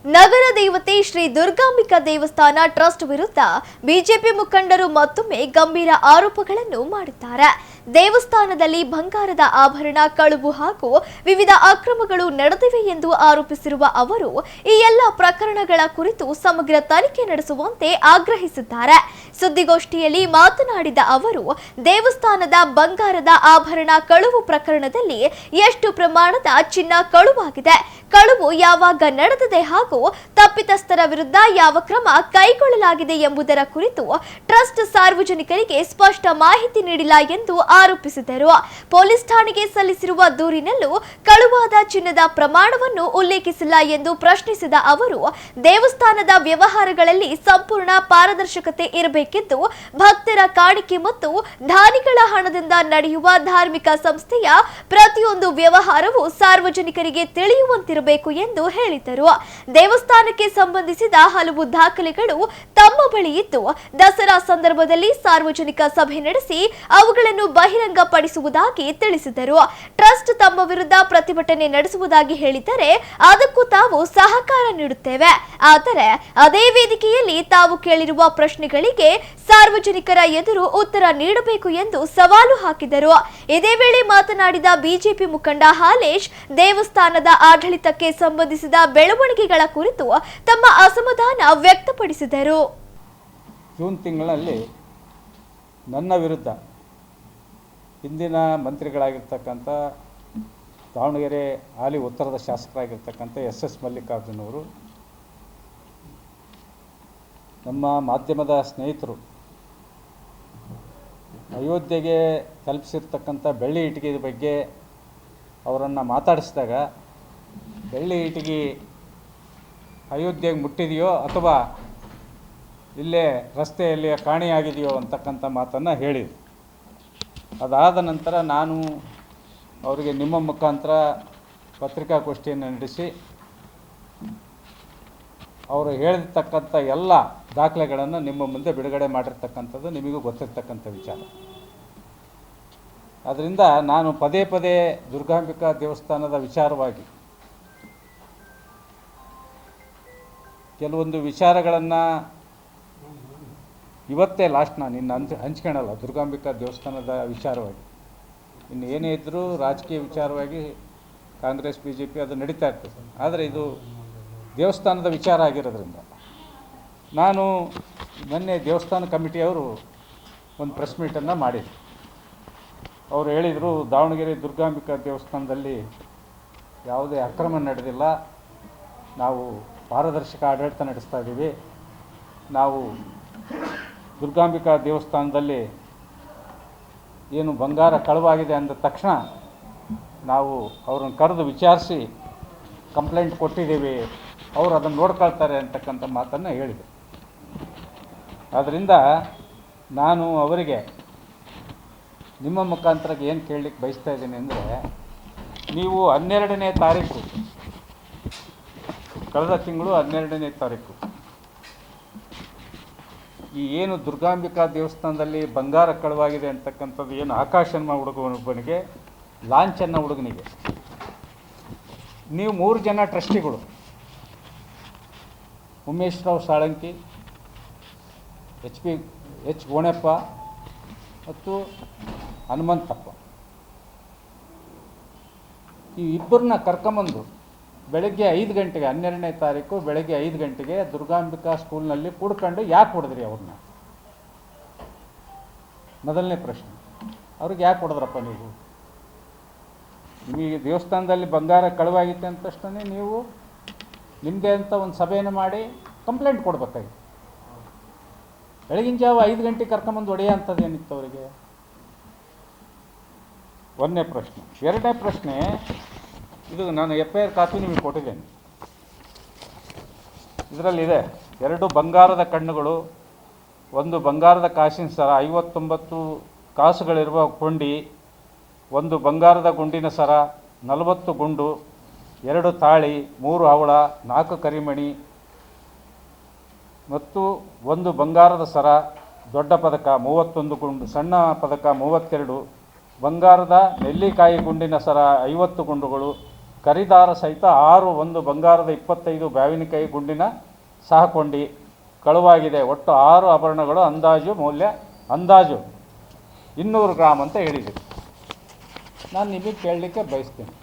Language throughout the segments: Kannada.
ನಗರ ದೇವತೆ ಶ್ರೀ ದುರ್ಗಾಂಬಿಕಾ ದೇವಸ್ಥಾನ ಟ್ರಸ್ಟ್ ವಿರುದ್ಧ ಬಿಜೆಪಿ ಮುಖಂಡರು ಮತ್ತೊಮ್ಮೆ ಗಂಭೀರ ಆರೋಪಗಳನ್ನು ಮಾಡಿದ್ದಾರೆ. ದೇವಸ್ಥಾನದಲ್ಲಿ ಬಂಗಾರದ ಆಭರಣ ಕಳುವು ಹಾಗೂ ವಿವಿಧ ಅಕ್ರಮಗಳು ನಡೆದಿವೆ ಎಂದು ಆರೋಪಿಸಿರುವ ಅವರು ಈ ಎಲ್ಲ ಪ್ರಕರಣಗಳ ಕುರಿತು ಸಮಗ್ರ ತನಿಖೆ ನಡೆಸುವಂತೆ ಆಗ್ರಹಿಸಿದ್ದಾರೆ. ಸುದ್ದಿಗೋಷ್ಠಿಯಲ್ಲಿ ಮಾತನಾಡಿದ ಅವರು, ದೇವಸ್ಥಾನದ ಬಂಗಾರದ ಆಭರಣ ಕಳುವು ಪ್ರಕರಣದಲ್ಲಿ ಎಷ್ಟು ಪ್ರಮಾಣದ ಚಿನ್ನ ಕಳುವಾಗಿದೆ, ಕಳುವು ಯಾವಾಗ ನಡೆದಿದೆ ಹಾಗೂ ತಪ್ಪಿತಸ್ಥರ ವಿರುದ್ಧ ಯಾವ ಕ್ರಮ ಕೈಗೊಳ್ಳಲಾಗಿದೆ ಎಂಬುದರ ಕುರಿತು ಟ್ರಸ್ಟ್ ಸಾರ್ವಜನಿಕರಿಗೆ ಸ್ಪಷ್ಟ ಮಾಹಿತಿ ನೀಡಿಲ್ಲ ಎಂದು ಆರೋಪಿಸಿದರು. ಪೊಲೀಸ್ ಠಾಣೆಗೆ ಸಲ್ಲಿಸಿರುವ ದೂರಿನಲ್ಲೂ ಕಳುವಾದ ಚಿನ್ನದ ಪ್ರಮಾಣವನ್ನು ಉಲ್ಲೇಖಿಸಿಲ್ಲ ಎಂದು ಪ್ರಶ್ನಿಸಿದ ಅವರು, ದೇವಸ್ಥಾನದ ವ್ಯವಹಾರಗಳಲ್ಲಿ ಸಂಪೂರ್ಣ ಪಾರದರ್ಶಕತೆ ಇರಬೇಕಿದ್ದು, ಭಕ್ತರ ಕಾಣಿಕೆ ಮತ್ತು ದಾನಿಗಳ ಹಣದಿಂದ ನಡೆಯುವ ಧಾರ್ಮಿಕ ಸಂಸ್ಥೆಯ ಪ್ರತಿಯೊಂದು ವ್ಯವಹಾರವು ಸಾರ್ವಜನಿಕರಿಗೆ ತಿಳಿಯುವಂತಿರಬೇಕು ಎಂದು ಹೇಳಿದರು. ದೇವಸ್ಥಾನಕ್ಕೆ ಸಂಬಂಧಿಸಿದ ಹಲವು ದಾಖಲೆಗಳು ತಮ್ಮ ಬಳಿ ಇದ್ದು, ದಸರಾ ಸಂದರ್ಭದಲ್ಲಿ ಸಾರ್ವಜನಿಕ ಸಭೆ ನಡೆಸಿ ಅವುಗಳನ್ನು ಬಹಿರಂಗಪಡಿಸುವುದಾಗಿ ತಿಳಿಸಿದರು. ಟ್ರಸ್ಟ್ ತಮ್ಮ ವಿರುದ್ಧ ಪ್ರತಿಭಟನೆ ನಡೆಸುವುದಾಗಿ ಹೇಳಿದರೆ ಅದಕ್ಕೂ ತಾವು ಸಹಕಾರ ನೀಡುತ್ತೇವೆ. ಆದರೆ ಅದೇ ವೇದಿಕೆಯಲ್ಲಿ ತಾವು ಕೇಳಿರುವ ಪ್ರಶ್ನೆಗಳಿಗೆ ಸಾರ್ವಜನಿಕರ ಎದುರು ಉತ್ತರ ನೀಡಬೇಕು ಎಂದು ಸವಾಲು ಹಾಕಿದರು. ಇದೇ ವೇಳೆ ಮಾತನಾಡಿದ ಬಿಜೆಪಿ ಮುಖಂಡ ಹಾಲೇಶ್, ದೇವಸ್ಥಾನದ ಆಡಳಿತಕ್ಕೆ ಸಂಬಂಧಿಸಿದ ಬೆಳವಣಿಗೆಗಳ ಕುರಿತು ತಮ್ಮ ಅಸಮಾಧಾನ ವ್ಯಕ್ತಪಡಿಸಿದರು. ಜೂನ್ ತಿಂಗಳಲ್ಲಿ ನನ್ನ ವಿರುದ್ಧ ಹಿಂದಿನ ಮಂತ್ರಿಗಳಾಗಿರ್ತಕ್ಕಂಥ ದಾವಣಗೆರೆ ಹಾಲಿ ಉತ್ತರದ ಶಾಸಕರಾಗಿರ್ತಕ್ಕಂಥ ಎಸ್ ಮಲ್ಲಿಕಾರ್ಜುನ್ ಅವರು, ನಮ್ಮ ಮಾಧ್ಯಮದ ಸ್ನೇಹಿತರು ಅಯೋಧ್ಯೆಗೆ ತಲುಪಿಸಿರ್ತಕ್ಕಂಥ ಬೆಳ್ಳಿ ಇಟ್ಟಿಗೆ ಬಗ್ಗೆ ಅವರನ್ನು ಮಾತಾಡಿಸಿದಾಗ, ಬೆಳ್ಳಿ ಇಟ್ಟಿಗೆ ಅಯೋಧ್ಯೆಗೆ ಮುಟ್ಟಿದೆಯೋ ಅಥವಾ ಇಲ್ಲೇ ರಸ್ತೆಯಲ್ಲಿ ಕಾಣೆಯಾಗಿದೆಯೋ ಅಂತಕ್ಕಂಥ ಮಾತನ್ನು ಹೇಳಿದರು. ಅದಾದ ನಂತರ ನಾನು ಅವರಿಗೆ ನಿಮ್ಮ ಮುಖಾಂತರ ಪತ್ರಿಕಾಗೋಷ್ಠಿಯನ್ನು ನಡೆಸಿ ಅವರು ಹೇಳಿರ್ತಕ್ಕಂಥ ಎಲ್ಲ ದಾಖಲೆಗಳನ್ನು ನಿಮ್ಮ ಮುಂದೆ ಬಿಡುಗಡೆ ಮಾಡಿರ್ತಕ್ಕಂಥದ್ದು ನಿಮಗೂ ಗೊತ್ತಿರ್ತಕ್ಕಂಥ ವಿಚಾರ. ಅದರಿಂದ ನಾನು ಪದೇ ಪದೇ ದುರ್ಗಾಂಬಿಕಾ ದೇವಸ್ಥಾನದ ವಿಚಾರವಾಗಿ ಕೆಲವೊಂದು ವಿಚಾರಗಳನ್ನು ಇವತ್ತೇ ಲಾಸ್ಟ್ ನಾನು ಇನ್ನು ಹಂಚ್ಕೊಳ್ಳಲ್ಲ. ದುರ್ಗಾಂಬಿಕಾ ದೇವಸ್ಥಾನದ ವಿಚಾರವಾಗಿ ಇನ್ನು ಏನೇ ಇದ್ದರೂ ರಾಜಕೀಯ ವಿಚಾರವಾಗಿ ಕಾಂಗ್ರೆಸ್ ಬಿ ಜೆ ಪಿ ಅದು ನಡೀತಾ ಇರ್ತದೆ. ಆದರೆ ಇದು ದೇವಸ್ಥಾನದ ವಿಚಾರ ಆಗಿರೋದ್ರಿಂದ ನಾನು ಮೊನ್ನೆ ದೇವಸ್ಥಾನ ಕಮಿಟಿಯವರು ಒಂದು ಪ್ರೆಸ್ ಮೀಟನ್ನು ಮಾಡಿದರು. ಅವರು ಹೇಳಿದರು, ದಾವಣಗೆರೆ ದುರ್ಗಾಂಬಿಕಾ ದೇವಸ್ಥಾನದಲ್ಲಿ ಯಾವುದೇ ಅಕ್ರಮ ನಡೆದಿಲ್ಲ, ನಾವು ಪಾರದರ್ಶಕ ಆಡಳಿತ ನಡೆಸ್ತಾ ಇದ್ದೀವಿ. ನಾವು ದುರ್ಗಾಂಬಿಕಾ ದೇವಸ್ಥಾನದಲ್ಲಿ ಏನು ಬಂಗಾರ ಕಳುವಾಗಿದೆ ಅಂದ ತಕ್ಷಣ ನಾವು ಅವ್ರನ್ನ ಕರೆದು ವಿಚಾರಿಸಿ ಕಂಪ್ಲೇಂಟ್ ಕೊಟ್ಟಿದ್ದೀವಿ, ಅವರು ಅದನ್ನು ನೋಡ್ಕೊಳ್ತಾರೆ ಅಂತಕ್ಕಂಥ ಮಾತನ್ನು ಹೇಳಿದೆ. ಆದ್ದರಿಂದ ನಾನು ಅವರಿಗೆ ನಿಮ್ಮ ಮುಖಾಂತರ ಏನು ಕೇಳಲಿಕ್ಕೆ ಬಯಸ್ತಾ ಇದ್ದೀನಿ ಅಂದರೆ, ನೀವು 12ನೇ ತಾರೀಕು, ಕಳೆದ ತಿಂಗಳು 12ನೇ ತಾರೀಕು ಈ ಏನು ದುರ್ಗಾಂಬಿಕಾ ದೇವಸ್ಥಾನದಲ್ಲಿ ಬಂಗಾರ ಕಳುವಾಗಿದೆ ಅಂತಕ್ಕಂಥದ್ದು ಏನು ಆಕಾಶನ ಹುಡುಗನಿಗೆ ಲಾಂಛನ ಹುಡುಗನಿಗೆ ನೀವು 3 ಜನ ಟ್ರಸ್ಟಿಗಳು, ಉಮೇಶ್ ರಾವ್ ಸಾಳಂಕಿ, ಎಚ್ ಗೋಣಪ್ಪ ಮತ್ತು ಹನುಮಂತಪ್ಪ, ಈ ಇಬ್ಬರನ್ನ ಕರ್ಕೊಂಬಂದು ಬೆಳಗ್ಗೆ 5 ಗಂಟೆಗೆ 12ನೇ ತಾರೀಕು ಬೆಳಗ್ಗೆ 5 ಗಂಟೆಗೆ ದುರ್ಗಾಂಬಿಕಾ ಸ್ಕೂಲ್ನಲ್ಲಿ ಕೂಡ್ಕೊಂಡು ಯಾಕೆ ಹೊಡೆದ್ರಿ ಅವ್ರನ್ನ? ಮೊದಲನೇ ಪ್ರಶ್ನೆ, ಅವ್ರಿಗೆ ಯಾಕೆ ಹೊಡೆದ್ರಪ್ಪ ನೀವು? ನಿಮಗೆ ದೇವಸ್ಥಾನದಲ್ಲಿ ಬಂಗಾರ ಕಳುವಾಗಿತ್ತೆ ಅಂತ ತಕ್ಷಣ ನೀವು ನಿಮ್ಮದೇ ಅಂತ ಒಂದು ಸಭೆಯನ್ನು ಮಾಡಿ ಕಂಪ್ಲೇಂಟ್ ಕೊಡಬೇಕಾಗಿತ್ತು. ಬೆಳಗಿನ ಜಾವ 5 ಗಂಟೆಗೆ ಕರ್ಕೊಂಬಂದು ಹೊಡೆಯೋ ಅಂಥದ್ದು ಏನಿತ್ತು ಅವರಿಗೆ? ಒಂದನೇ ಪ್ರಶ್ನೆ. ಎರಡನೇ ಪ್ರಶ್ನೆ, ಇದು ನಾನು FIR ಕಾಪಿ ನಿಮಗೆ ಕೊಟ್ಟಿದ್ದೇನೆ. ಇದರಲ್ಲಿದೆ 2 ಬಂಗಾರದ ಕಣ್ಣುಗಳು, 1 ಬಂಗಾರದ ಕಾಸಿನ ಸರ, 59 ಕಾಸುಗಳಿರುವ ಕೊಂಡಿ, 1 ಬಂಗಾರದ ಗುಂಡಿನ ಸರ, 40 ಗುಂಡು, 2 ತಾಳಿ, 3 ಹವಳ, 4 ಕರಿಮಣಿ ಮತ್ತು 1 ಬಂಗಾರದ ಸರ, ದೊಡ್ಡ ಪದಕ 31 ಗುಂಡು, ಸಣ್ಣ ಪದಕ 32, ಬಂಗಾರದ ನೆಲ್ಲಿಕಾಯಿ ಗುಂಡಿನ ಸರ 50 ಗುಂಡುಗಳು, ಖರೀದಾರ ಸಹಿತ 1 ಬಂಗಾರದ 25 ಬ್ಯಾವಿನಕಾಯಿ ಗುಂಡಿನ ಸಹಕೊಂಡಿ ಕಳುವಾಗಿದೆ. ಒಟ್ಟು 6 ಆಭರಣಗಳು ಅಂದಾಜು 200 ಗ್ರಾಮ್ ಅಂತ ಹೇಳಿದ್ದೀರಿ. ನಾನು ನಿಮಗೆ ಕೇಳಲಿಕ್ಕೆ ಬಯಸ್ತೀನಿ,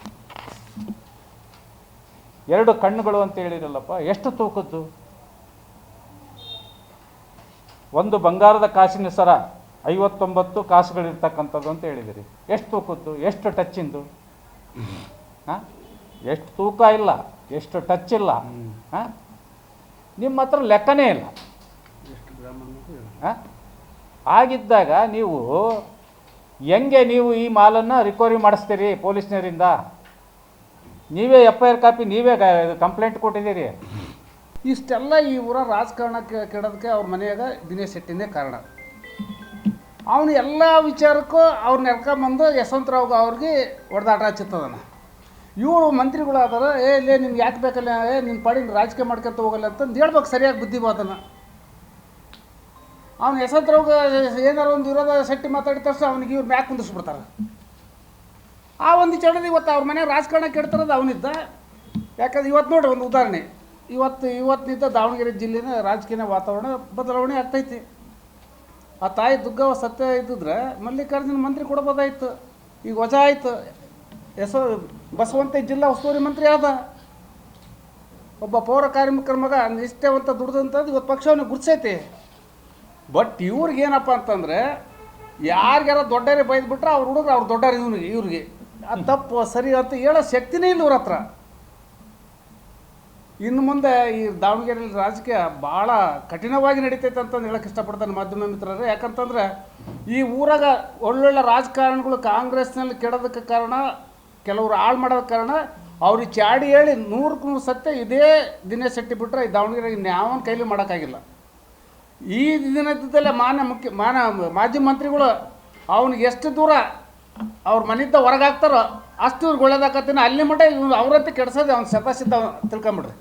2 ಕಣ್ಣುಗಳು ಅಂತ ಹೇಳಿರಲ್ಲಪ್ಪ, ಎಷ್ಟು ತೂಕದ್ದು? 1 ಬಂಗಾರದ ಕಾಸಿನ ಸರ 59 ಕಾಸುಗಳಿರ್ತಕ್ಕಂಥದ್ದು ಅಂತ ಹೇಳಿದಿರಿ. ಎಷ್ಟು ತೂಕದ್ದು, ಎಷ್ಟು ಟಚ್ಚಿಂದು? ಹಾಂ, ಎಷ್ಟು ತೂಕ ಇಲ್ಲ, ಎಷ್ಟು ಟಚ್ ಇಲ್ಲ. ಹಾಂ, ನಿಮ್ಮ ಹತ್ರ ಲೆಕ್ಕನೇ ಇಲ್ಲ. ಹಾಂ, ಆಗಿದ್ದಾಗ ನೀವು ಹೆಂಗೆ ನೀವು ಈ ಮಾಲನ್ನು ರಿಕವರಿ ಮಾಡಿಸ್ತೀರಿ ಪೊಲೀಸ್ನವರಿಂದ? ನೀವೇ FIR ಕಾಪಿ ನೀವೇ ಕಂಪ್ಲೇಂಟ್ ಕೊಟ್ಟಿದ್ದೀರಿ. ಇಷ್ಟೆಲ್ಲ ಈ ಊರ ರಾಜಕಾರಣಕ್ಕೆ ಕೆಡೋದಕ್ಕೆ ಅವ್ರ ಮನೆಯಾಗ ದಿನೇಶ್ ಶೆಟ್ಟಿನೇ ಕಾರಣ. ಅವನು ಎಲ್ಲ ವಿಚಾರಕ್ಕೂ ಅವ್ರನ್ನ ಎಳ್ಕೊಂಬಂದು ಯಶವಂತರಾವ್ ಅವ್ರಿಗೆ ಹೊಡೆದಾಟ ಹಚ್ಚುತ್ತದನ. ಇವರು ಮಂತ್ರಿಗಳು ಆದಾರ, ಲೇ ನಿಮ್ಗೆ ಯಾಕೆ ಬೇಕಲ್ಲ, ನಿನ್ನ ಪಾಡಿನ ರಾಜಕೀಯ ಮಾಡ್ಕೊಂತ ಹೋಗಲ್ಲ ಅಂತಂದು ಹೇಳ್ಬೇಕು ಸರಿಯಾಗಿ ಬುದ್ಧಿವಾದನ. ಅವ್ನು ಯಶವಂತರಾವ್ ಏನಾರು ಒಂದು ವಿರೋಧ ಶೆಟ್ಟಿ ಮಾತಾಡಿದ ತಕ್ಷಣ ಅವನಿಗೆ ಇವ್ರು ಮ್ಯಾಕ್ ಕುಂದಿಸ್ಬಿಡ್ತಾರೆ. ಆ ಒಂದು ಚಡದು ಇವತ್ತು ಅವ್ರ ಮನೆ ರಾಜಕಾರಣ ಕೆಡ್ತಿರೋದು ಅವನಿದ್ದ. ಯಾಕಂದ್ರೆ ಇವತ್ತು ನೋಡ್ರಿ ಒಂದು ಉದಾಹರಣೆ, ಇವತ್ತಿನಿಂದ ದಾವಣಗೆರೆ ಜಿಲ್ಲೆನ ರಾಜಕೀಯ ವಾತಾವರಣ ಬದಲಾವಣೆ ಆಗ್ತೈತಿ. ಆ ತಾಯಿ ದುಗ್ಗವ ಸತ್ಯ ಇದ್ದಿದ್ರೆ ಮಲ್ಲಿಕಾರ್ಜುನ ಮಂತ್ರಿ ಕೊಡ್ಬೋದಾಯ್ತು. ಈಗ ವಜ ಆಯ್ತು. ಬಸವಂತ ಜಿಲ್ಲಾ ಉಸ್ತುವಾರಿ ಮಂತ್ರಿ ಆದ. ಒಬ್ಬ ಪೌರ ಕಾರ್ಮಿಕರ ಮಗ ನಿಷ್ಠೆವಂತ ದುಡ್ದಂಥದ್ದು ಇವತ್ತು ಪಕ್ಷ ಅವನಿಗೆ ಗುರ್ಸೈತಿ. ಬಟ್ ಇವ್ರಿಗೇನಪ್ಪ ಅಂತಂದರೆ, ಯಾರಿಗಾರ ದೊಡ್ಡರೇ ಬೈದ್ಬಿಟ್ರೆ ಅವ್ರ ಹುಡುಗರು ಅವ್ರು ದೊಡ್ಡರು ಇವ್ರಿಗೆ ಅದು ತಪ್ಪು ಸರಿ ಅಂತ ಹೇಳೋ ಶಕ್ತಿನೇ ಇಲ್ಲ ಇವ್ರ ಹತ್ರ. ಇನ್ನು ಮುಂದೆ ಈ ದಾವಣಗೆರೆಯಲ್ಲಿ ರಾಜಕೀಯ ಭಾಳ ಕಠಿಣವಾಗಿ ನಡೀತೈತೆ ಅಂತಂದು ಹೇಳಕ್ಕೆ ಇಷ್ಟಪಡ್ತಾನೆ ಮಾಧ್ಯಮ ಮಿತ್ರರೇ. ಯಾಕಂತಂದರೆ ಈ ಊರಾಗ ಒಳ್ಳೊಳ್ಳೆ ರಾಜಕಾರಣಿಗಳು ಕಾಂಗ್ರೆಸ್ನಲ್ಲಿ ಕೆಡೋದಕ್ಕೆ ಕಾರಣ, ಕೆಲವರು ಹಾಳು ಮಾಡೋದಕ್ಕೆ ಕಾರಣ, ಅವ್ರಿಗೆ ಚಾಡಿ ಹೇಳಿ 100ಕ್ಕೆ 100 ಸತ್ಯ ಇದೇ ದಿನೇಶ್ ಶೆಟ್ಟಿ ಬಿಟ್ಟರೆ ಈ ದಾವಣಗೆರೆಗೆ ಯಾವನ ಕೈಲಿ ಮಾಡೋಕ್ಕಾಗಿಲ್ಲ. ಈ ದಿನದಲ್ಲೇ ಮಾಜಿ ಮಂತ್ರಿಗಳು ಅವ್ನಿಗೆ ಎಷ್ಟು ದೂರ ಅವ್ರ ಮನೆಯಿಂದ ಹೊರಗಾಗ್ತಾರೋ ಅಷ್ಟು ಇವ್ರಿಗೆ ಒಳ್ಳೇದಾಕತ್ತೀನಿ. ಅಲ್ಲಿ ಮಟ್ಟ ಇವ್ರು ಅವ್ರಂತೆ ಕೆಡ್ಸೋದು ಅವ್ನು ಶತಸಿದ್ಧ ತಿಳ್ಕೊಂಬಿಡ್ರಿ.